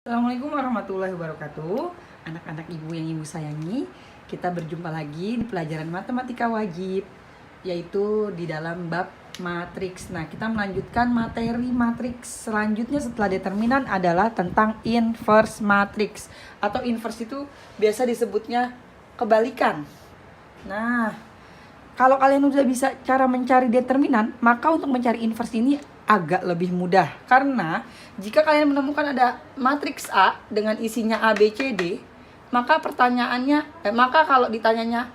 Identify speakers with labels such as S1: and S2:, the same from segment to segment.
S1: Assalamualaikum warahmatullahi wabarakatuh. Anak-anak ibu yang ibu sayangi, kita berjumpa lagi di pelajaran matematika wajib, yaitu di dalam bab matriks. Nah, kita melanjutkan materi matriks. Selanjutnya setelah determinan adalah tentang inverse matriks. Atau inverse itu biasa disebutnya kebalikan. Nah, kalau kalian udah bisa cara mencari determinan, maka untuk mencari inverse ini agak lebih mudah. Karena jika kalian menemukan ada matriks A dengan isinya A, B, C, D, maka maka kalau ditanyanya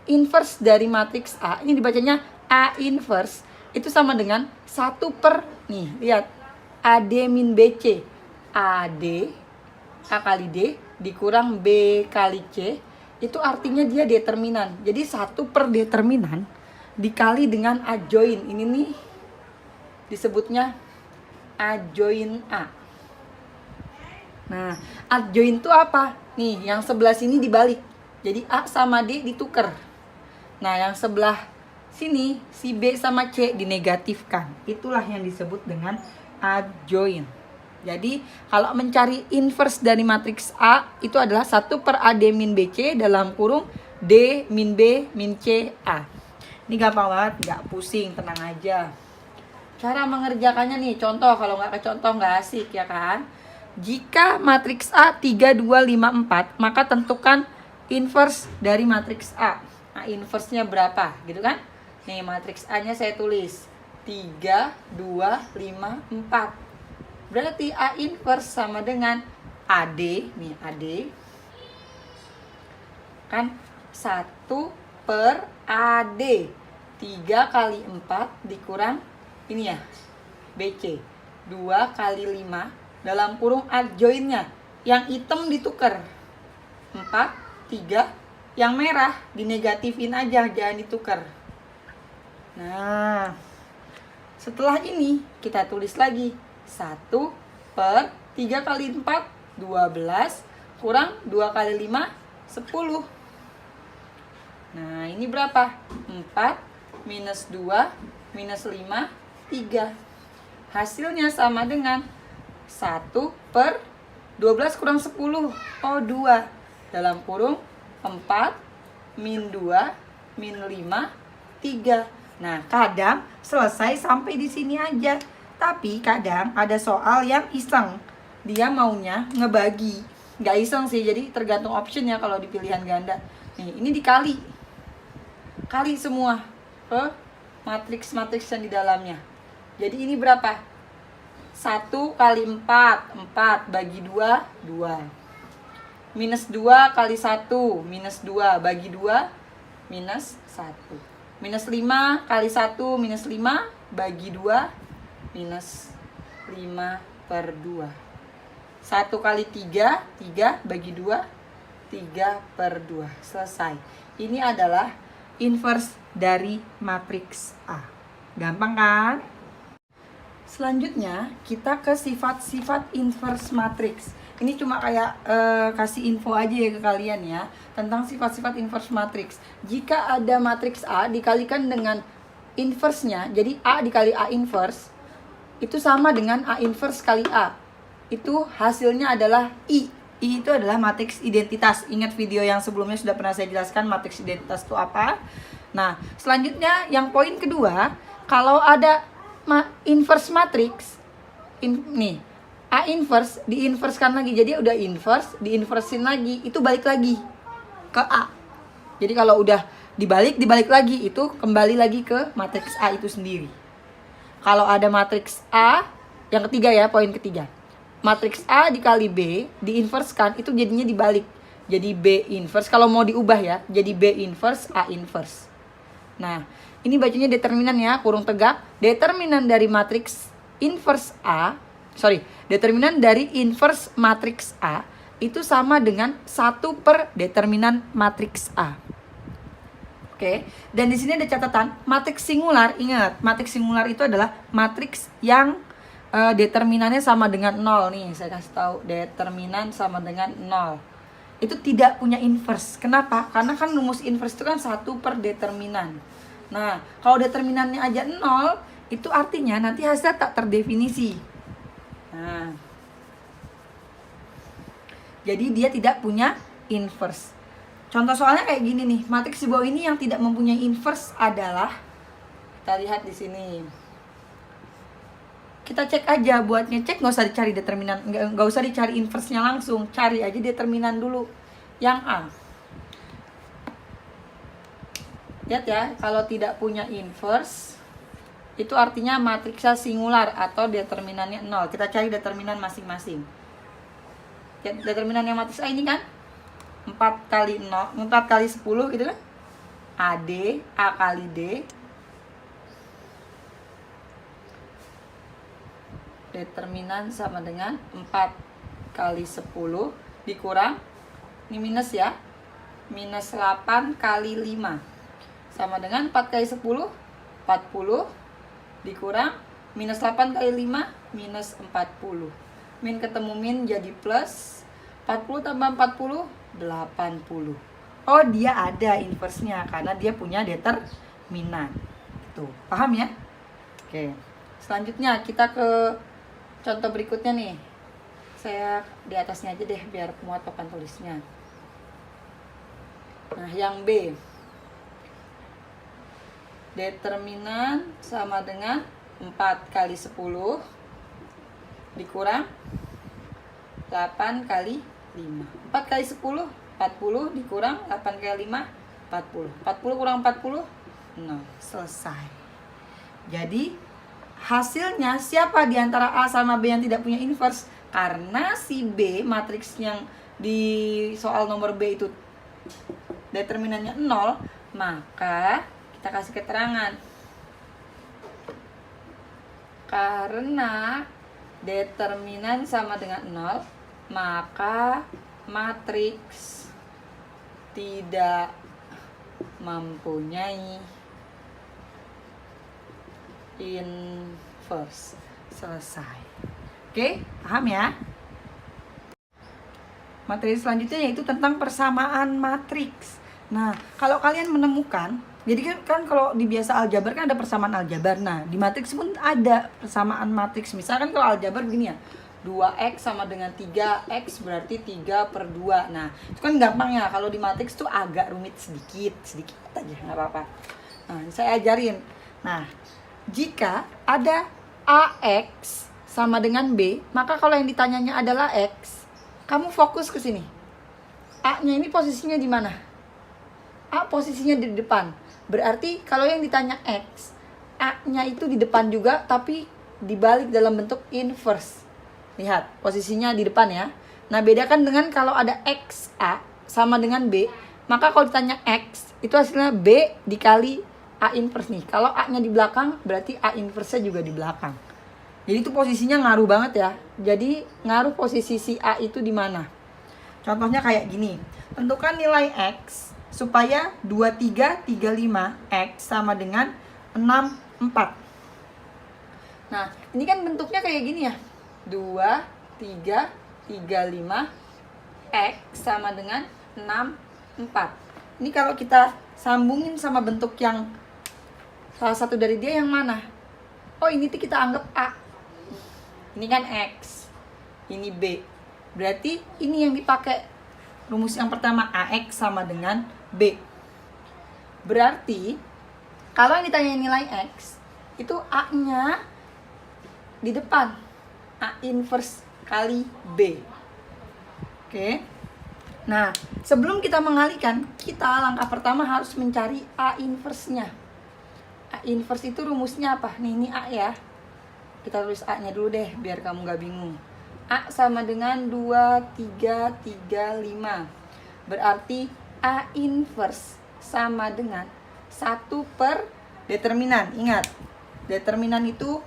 S1: inverse dari matriks A, ini dibacanya A inverse, itu sama dengan 1 per, nih lihat, AD min BC. AD, A kali D, dikurang B kali C, itu artinya dia determinan. Jadi 1 per determinan dikali dengan adjoin. Ini nih disebutnya adjoin A. Nah, adjoin itu apa? Nih, yang sebelah sini dibalik. Jadi A sama D ditukar. Nah, yang sebelah sini si B sama C dinegatifkan. Itulah yang disebut dengan adjoin. Jadi, kalau mencari inverse dari matriks A, itu adalah 1 per AD min BC dalam kurung D min B min C A. Ini gampang banget, nggak pusing, tenang aja. Cara mengerjakannya nih, contoh, kalau nggak ke contoh nggak asik ya kan. Jika matriks A 3, 2, 5, 4, maka tentukan inverse dari matriks A. Nah, inverse-nya berapa gitu kan. Nih, matriks A-nya saya tulis 3, 2, 5, 4. Berarti A inverse sama dengan AD, nih AD kan 1 per AD. 3 kali 4 dikurang ini ya, BC 2 kali 5 dalam kurung adjoinnya. Yang hitam ditukar 4, 3. Yang merah dinegatifin aja, jangan ditukar. Nah, setelah ini kita tulis lagi 1 per 3 kali 4 12 kurang 2 kali 5 10. Nah, ini berapa? 4 minus 2 minus 5 3. Hasilnya sama dengan 1 per 12 kurang 10. Oh, 2. Dalam kurung 4 min 2 min 5 3. Nah, kadang selesai sampai di sini aja. Tapi kadang ada soal yang iseng. Dia maunya ngebagi. Nggak iseng sih, jadi tergantung optionnya kalau di pilihan ganda. Nih, ini dikali. Kali semua ke matriks-matriks yang di dalamnya. Jadi ini berapa? 1 kali 4, 4 bagi 2, 2. Minus 2 kali 1, minus 2 bagi 2, minus 1. Minus 5 kali 1, minus 5 bagi 2, minus 5 per 2. 1 kali 3, 3 bagi 2, 3 per 2. Selesai. Ini adalah inverse dari matriks A. Gampang kan? Selanjutnya kita ke sifat-sifat inverse matriks. Ini cuma kayak kasih info aja ya ke kalian ya tentang sifat-sifat inverse matriks. Jika ada matriks A dikalikan dengan inverse-nya, jadi A dikali A inverse itu sama dengan A inverse kali A. Itu hasilnya adalah I. I itu adalah matriks identitas. Ingat video yang sebelumnya sudah pernah saya jelaskan matriks identitas itu apa. Nah, selanjutnya yang poin kedua, kalau ada inverse matrix, nih A inverse diinverskan lagi, jadi udah inverse diinversin lagi, itu balik lagi ke A. Jadi kalau udah dibalik lagi, itu kembali lagi ke matriks A itu sendiri. Kalau ada matriks A, yang ketiga ya, poin ketiga, matriks A dikali B diinverskan, itu jadinya dibalik, jadi B inverse. Kalau mau diubah ya, jadi B inverse A inverse. Nah, ini bacanya determinan ya, kurung tegak. Determinan dari matriks inverse A, determinan dari inverse matriks A itu sama dengan 1 per determinan matriks A. Oke, dan di sini ada catatan, matriks singular. Ingat, matriks singular itu adalah matriks yang determinannya sama dengan 0 nih. Saya kasih tahu, determinan sama dengan 0. Itu tidak punya inverse. Kenapa? Karena kan rumus inverse itu kan 1 per determinan. Nah, kalau determinannya aja 0, itu artinya nanti hasilnya tak terdefinisi. Nah, Jadi dia tidak punya inverse. Contoh soalnya kayak gini nih, matriks di bawah ini yang tidak mempunyai inverse adalah, kita lihat di sini. Kita cek aja, buat ngecek nggak usah dicari determinan, nggak usah dicari inverse-nya langsung, cari aja determinan dulu. Yang A. Lihat ya, kalau tidak punya inverse, itu artinya matriksnya singular atau determinannya 0. Kita cari determinan masing-masing. Determinan yang matris A ini kan 4 kali 0, 4 kali 10 gitu kan. AD, A kali D. Determinan sama dengan 4 kali 10 dikurang, ini minus ya, minus 8 kali 5 sama dengan 4 kali 10, 40 dikurang minus 8 kali 5, minus 40. Min ketemu min jadi plus, 40 tambah 40, 80. Oh, dia ada inverse-nya karena dia punya determinan. Tuh, paham ya? Oke. Selanjutnya kita ke contoh berikutnya nih. Saya di atasnya aja deh biar muat papan tulisnya. Nah, yang B. Determinan sama dengan 4 kali 10 dikurang 8 kali 5. 4 kali 10, 40 dikurang 8 kali 5, 40. 40 kurang 40, 0. Selesai. Jadi hasilnya siapa di antara A sama B yang tidak punya inverse? Karena si B, matriks yang di soal nomor B itu determinannya 0, maka kita kasih keterangan. Karena determinan sama dengan 0, maka matriks tidak mempunyai inverse. Selesai. Oke, paham ya? Materi selanjutnya yaitu tentang persamaan matriks. Nah, kalau kalian menemukan, jadi kan kalau di biasa aljabar kan ada persamaan aljabar. Nah, di matriks pun ada persamaan matriks. Misalkan kalau aljabar begini ya, 2x sama dengan 3x berarti 3 per 2. Nah, itu kan gampang ya. Kalau di matriks tuh agak rumit sedikit aja, nggak apa-apa. Nah, saya ajarin. Nah, jika ada AX sama dengan B, maka kalau yang ditanyanya adalah X, kamu fokus ke sini. A-nya ini posisinya di mana? A posisinya di depan. Berarti kalau yang ditanya X, A-nya itu di depan juga, tapi dibalik dalam bentuk inverse. Lihat, posisinya di depan ya. Nah, bedakan dengan kalau ada XA sama dengan B, maka kalau ditanya X, itu hasilnya B dikali A inverse nih. Kalau A-nya di belakang, berarti A inverse-nya juga di belakang. Jadi itu posisinya ngaruh banget ya. Jadi ngaruh posisi si A itu di mana. Contohnya kayak gini. Tentukan nilai X supaya 2335 X sama dengan 64. Nah, ini kan bentuknya kayak gini ya. 2335 X sama dengan 64. Ini kalau kita sambungin sama bentuk yang salah satu dari dia yang mana? Oh, ini tuh kita anggap A. Ini kan X. Ini B. Berarti ini yang dipakai rumus yang pertama, AX sama dengan B. Berarti kalau yang ditanya nilai X, itu A-nya di depan. A inverse kali B. Oke. Nah, sebelum kita mengalihkan, kita langkah pertama harus mencari A inverse-nya. A inverse itu rumusnya apa? Nih, ini A ya. Kita tulis A-nya dulu deh, biar kamu gak bingung. A sama dengan 2335. Berarti A inverse sama dengan 1 per determinan. Ingat, determinan itu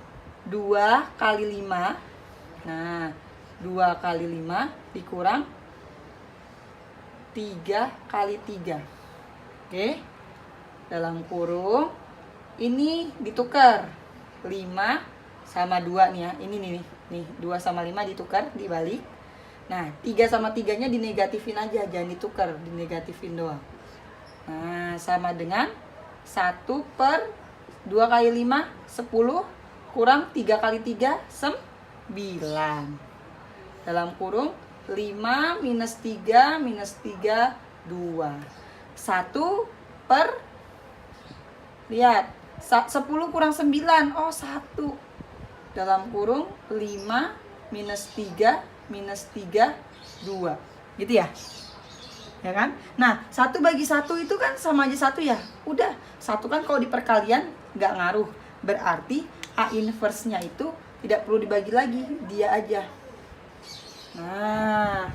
S1: 2 kali 5. Nah, 2 kali 5 dikurang 3 kali 3. Oke. Dalam kurung ini ditukar 5 sama 2 nih ya. Ini nih 2 sama 5 ditukar, dibalik. Nah, 3 sama 3-nya dinegatifin aja, jangan ditukar, dinegatifin doang. Nah, sama dengan 1 per 2 kali 5, 10 kurang 3 kali 3, 9. Dalam kurung 5 minus 3 minus 3, 2. 1 per, lihat, 10 kurang 9, oh 1. Dalam kurung 5 minus 3 minus 3, 2. Gitu ya? Ya kan? Nah, 1 bagi 1 itu kan sama aja 1 ya. Udah, 1 kan kalau di perkalian nggak ngaruh. Berarti A inverse-nya itu tidak perlu dibagi lagi, dia aja. Nah,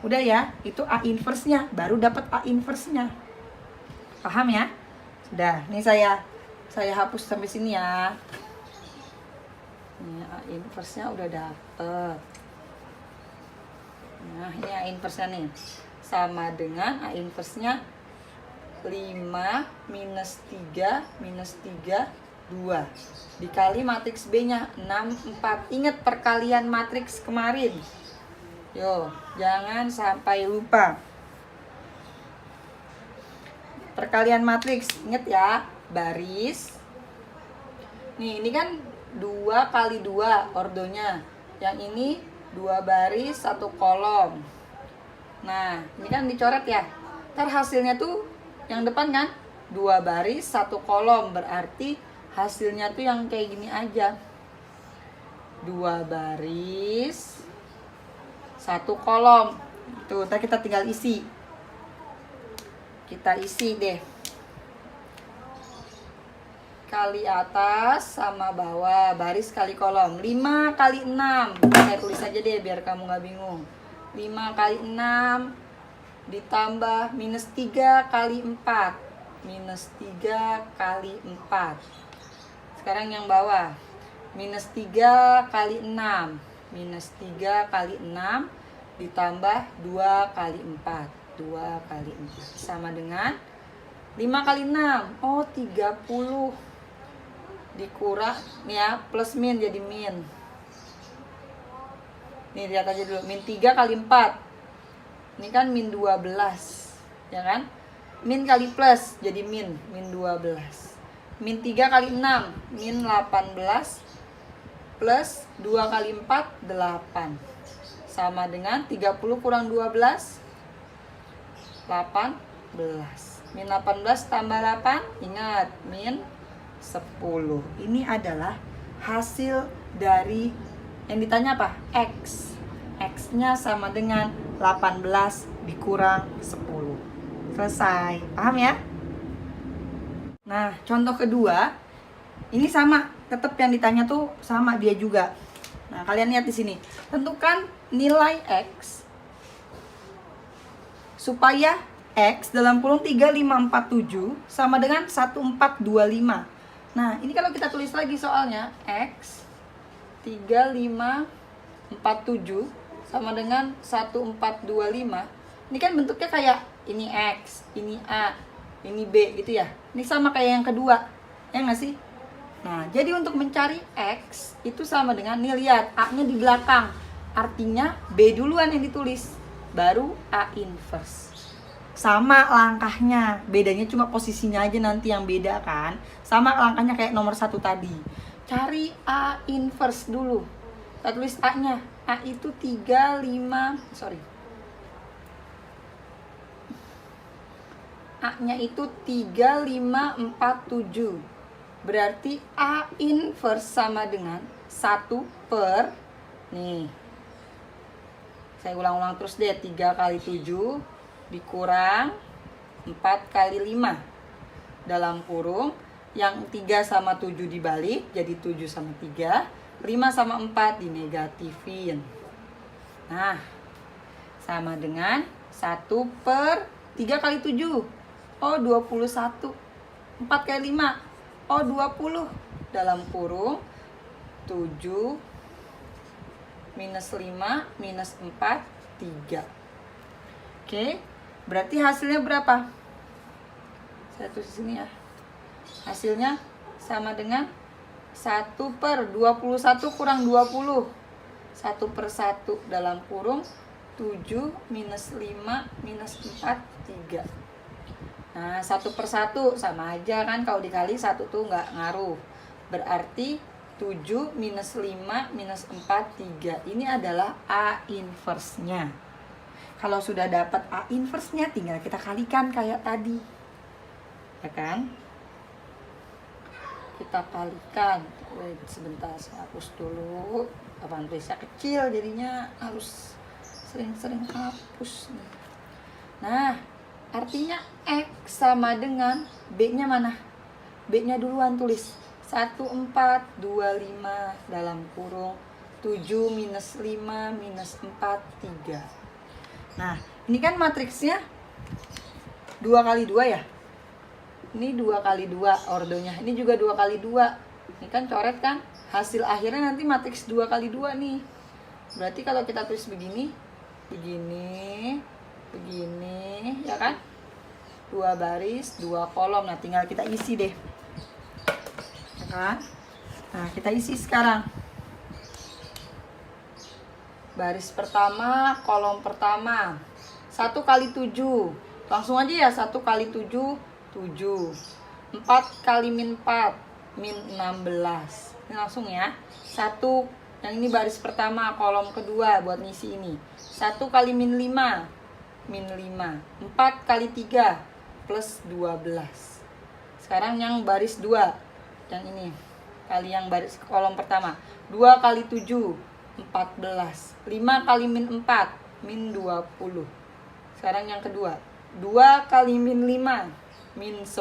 S1: udah ya, itu A inverse-nya, baru dapat A inverse-nya. Paham ya? Sudah, ini saya hapus sampai sini ya. Ini A inverse-nya udah dapet. Nah, ini A inverse-nya nih. Sama dengan A inverse-nya 5 minus 3 minus 3, 2. Dikali matriks B-nya 6, 4. Ingat perkalian matriks kemarin. Yo, jangan sampai lupa. Perkalian matriks, ingat ya, baris. Nih, ini kan 2 kali 2 ordonya. Yang ini 2 baris, 1 kolom. Nah, ini kan dicoret ya. Ntar hasilnya tuh yang depan kan 2 baris, 1 kolom. Berarti hasilnya tuh yang kayak gini aja. 2 baris, 1 kolom. Tuh, ntar kita tinggal isi. Kita isi deh. Kali atas sama bawah, baris kali kolom. 5 kali 6. Saya tulis aja deh biar kamu gak bingung. 5 kali 6 ditambah minus 3 kali 4. Minus 3 kali 4. Sekarang yang bawah. Minus 3 kali 6. Minus 3 kali 6 ditambah 2 kali 4. 2 kali 4 sama dengan 5 kali 6. Oh, 30. Dikurang nih ya, plus min jadi min. Nih lihat aja dulu, min 3 kali 4. Ini kan min 12, ya kan? Min kali plus jadi min 12. Min 3 kali 6, min 18. Plus 2 kali 4, 8. Sama dengan 30 kurang 12, 18. Min 18 tambah 8, ingat, min 10. Ini adalah hasil dari yang ditanya apa? X. X-nya sama dengan 18 dikurang 10. Selesai. Paham ya? Nah, contoh kedua, ini sama, tetap yang ditanya tuh sama dia juga. Nah, kalian lihat di sini. Tentukan nilai X supaya X dalam kurung 3547 sama dengan 1425. Nah, ini kalau kita tulis lagi soalnya, X 3547 sama dengan 1425. Ini kan bentuknya kayak ini X, ini A, ini B gitu ya. Ini sama kayak yang kedua, ya nggak sih? Nah, jadi untuk mencari X itu sama dengan, nih lihat, A-nya di belakang. Artinya B duluan yang ditulis, baru A inverse. Sama langkahnya, bedanya cuma posisinya aja nanti yang beda kan. Sama langkahnya kayak nomor 1 tadi. Cari A inverse dulu. Kita tulis A-nya. A itu A-nya itu 3547. Berarti A inverse sama dengan 1 per, nih, saya ulang-ulang terus deh, 3 kali 7 dikurang 4 kali 5 dalam kurung, yang 3 sama 7 dibalik jadi 7 sama 3, 5 sama 4 dinegatifin. Nah, sama dengan 1 per 3 kali 7, oh 21. 4 kali 5, oh 20. Dalam kurung 7 minus 5 minus 4, 3. Oke, berarti hasilnya berapa? Saya tulis sini ya. Hasilnya sama dengan 1 per 21 kurang 20. 1 per 1 dalam kurung 7 minus 5 minus 4, 3. Nah, 1 per 1 sama aja kan, kalau dikali 1 tuh nggak ngaruh. Berarti 7 minus 5 minus 4, 3. Ini adalah A inverse-nya. Kalau sudah dapat A inverse-nya, tinggal kita kalikan kayak tadi. Ya kan? Kita kalikan. Wait, sebentar, saya hapus dulu. Papan tulisnya kecil, jadinya harus sering-sering hapus. Nah, artinya X sama dengan B-nya mana? B-nya duluan tulis. 1, 4, 2, 5 dalam kurung 7 minus 5 minus 4, 3. Nah, ini kan matriksnya 2 kali 2 ya. Ini 2 kali 2 ordonya. Ini juga 2 kali 2. Ini kan coret kan? Hasil akhirnya nanti matriks 2 kali 2 nih. Berarti kalau kita tulis begini, begini, begini, ya kan? 2 baris, 2 kolom. Nah, tinggal kita isi deh. Kan? Nah, kita isi sekarang. Baris pertama, kolom pertama. 1 kali 7. Langsung aja ya, 1 kali 7, 7. 4 kali min 4, min 16. Ini langsung ya. 1, yang ini baris pertama, kolom kedua buat ngisi ini. 1 kali min 5, min 5. 4 kali 3, plus 12. Sekarang yang baris 2. Yang ini kali yang baris kolom pertama. 2 kali 7, 14. 5 kali min 4, min 20. Sekarang yang kedua. 2 kali min 5, min 10.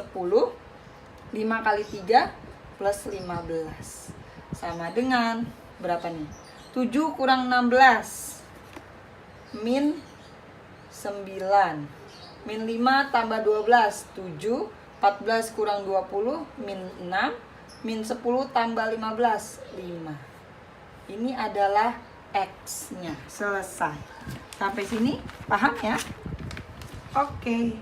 S1: 5 kali 3, plus 15. Sama dengan berapa nih? 7 kurang 16, min 9. Min 5 tambah 12, 7. 14 kurang 20, min 6. Min 10 tambah 15, 5. Ini adalah X-nya. Selesai. Sampai sini paham ya? Oke.